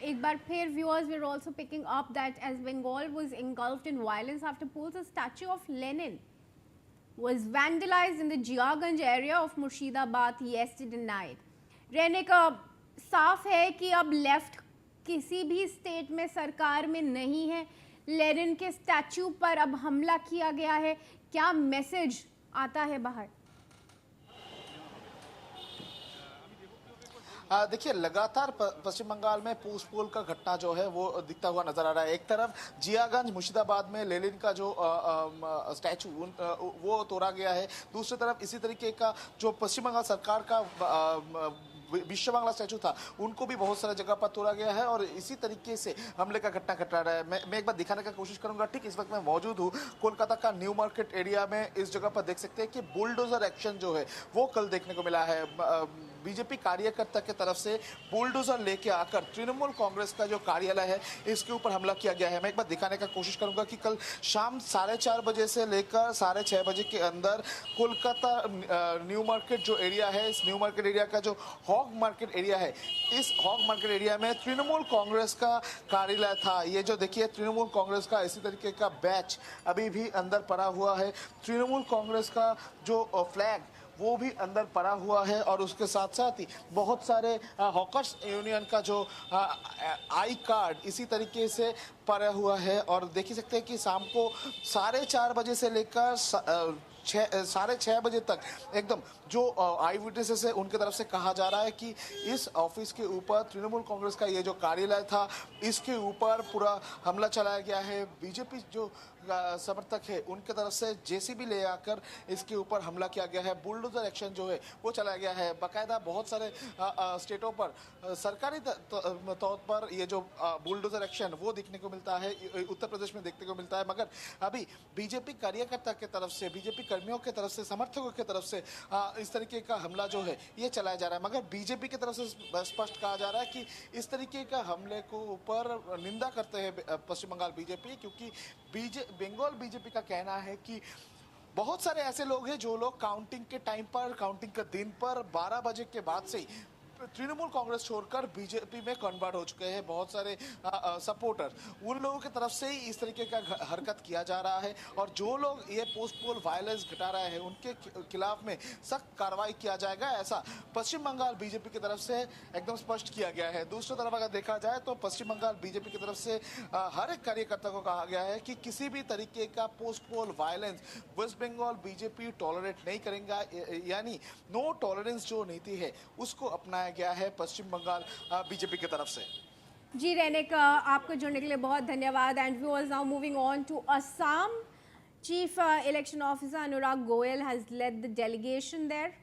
एक बार फिर viewers were also picking up that as Bengal was engulfed in violence after polls, a statue of Lenin was vandalized in the Jiaganj area of Murshidabad yesterday night. रहने का साफ है कि अब left किसी भी स्टेट में सरकार में नहीं है। लेनिन के स्टैचू पर अब हमला किया गया है, क्या मैसेज आता है बाहर? देखिए, लगातार पश्चिम बंगाल में पोस्ट पोल का घटना जो है वो दिखता हुआ नजर आ रहा है। एक तरफ जियागंज मुर्शिदाबाद में लेनिन का जो स्टैचू वो तोड़ा गया है, दूसरी तरफ इसी तरीके का जो पश्चिम बंगाल सरकार का विश्व बांग्ला स्टैचू था उनको भी बहुत सारी जगह पर तोड़ा गया है और इसी तरीके से हमले का घटना घटा रहा है। मैं एक बार दिखाने का कोशिश करूंगा। ठीक इस वक्त मैं मौजूद हूँ कोलकाता का न्यू मार्केट एरिया में। इस जगह पर देख सकते हैं कि बुलडोजर एक्शन जो है वो कल देखने को मिला है। बीजेपी कार्यकर्ता की तरफ से बुलडोजर लेके आकर तृणमूल कांग्रेस का जो कार्यालय है इसके ऊपर हमला किया गया है। मैं एक बार दिखाने का कोशिश करूंगा कि कल शाम 4:30 बजे से लेकर 6:30 बजे के अंदर कोलकाता न्यू मार्केट जो एरिया है, इस न्यू मार्केट एरिया का जो हॉग मार्केट एरिया है, इस हॉग मार्केट एरिया में तृणमूल कांग्रेस का कार्यालय था। ये जो देखिए तृणमूल कांग्रेस का इसी तरीके का बैच अभी भी अंदर पड़ा हुआ है। तृणमूल कांग्रेस का जो फ्लैग वो भी अंदर पड़ा हुआ है और उसके साथ साथ ही बहुत सारे हॉकर्स यूनियन का जो आई कार्ड इसी तरीके से पड़ा हुआ है। और देख ही सकते हैं कि शाम को 4:30 बजे से लेकर 6:30 बजे तक एकदम जो आई विटनेसेस है उनके तरफ से कहा जा रहा है कि इस ऑफिस के ऊपर तृणमूल कांग्रेस का ये जो कार्यालय था इसके ऊपर पूरा हमला चलाया गया है। बीजेपी जो समर्थक है उनके तरफ से जेसीबी ले आकर इसके ऊपर हमला किया गया है। बुलडोजर एक्शन जो है वो चलाया गया है। बाकायदा बहुत सारे स्टेटों पर सरकारी तौर पर ये जो बुलडोजर एक्शन वो देखने को मिलता है, उत्तर प्रदेश में देखने को मिलता है। मगर अभी बीजेपी कार्यकर्ता की तरफ से, बीजेपी कर्मियों की तरफ से, समर्थकों की तरफ से इस तरीके का हमला जो है ये चलाया जा रहा है। मगर बीजेपी की तरफ से स्पष्ट कहा जा रहा है कि इस तरीके का हमले को ऊपर निंदा करते हैं पश्चिम बंगाल बीजेपी, क्योंकि बंगाल बीजेपी का कहना है कि बहुत सारे ऐसे लोग हैं जो लोग काउंटिंग के टाइम पर, काउंटिंग के दिन पर 12 बजे के बाद से ही तृणमूल कांग्रेस छोड़कर बीजेपी में कन्वर्ट हो चुके हैं। बहुत सारे सपोर्टर, उन लोगों की तरफ से ही इस तरीके का हरकत किया जा रहा है और जो लोग ये पोस्ट पोल वायलेंस घटा रहे हैं उनके खिलाफ में सख्त कार्रवाई किया जाएगा, ऐसा पश्चिम बंगाल बीजेपी की तरफ से एकदम स्पष्ट किया गया है। दूसरी तरफ अगर देखा जाए तो पश्चिम बंगाल बीजेपी की तरफ से हर एक कार्यकर्ता को कहा गया है कि किसी भी तरीके का post poll violence West Bengal BJP tolerate नहीं करेगा, यानी नो टॉलरेंस जो नीति है उसको अपनाया गया है पश्चिम बंगाल बीजेपी की तरफ से। जी रैनेक, आपको जुड़ने के लिए बहुत धन्यवाद। And viewers, now moving on to Assam. Chief election officer Anurag Goyal has led the delegation there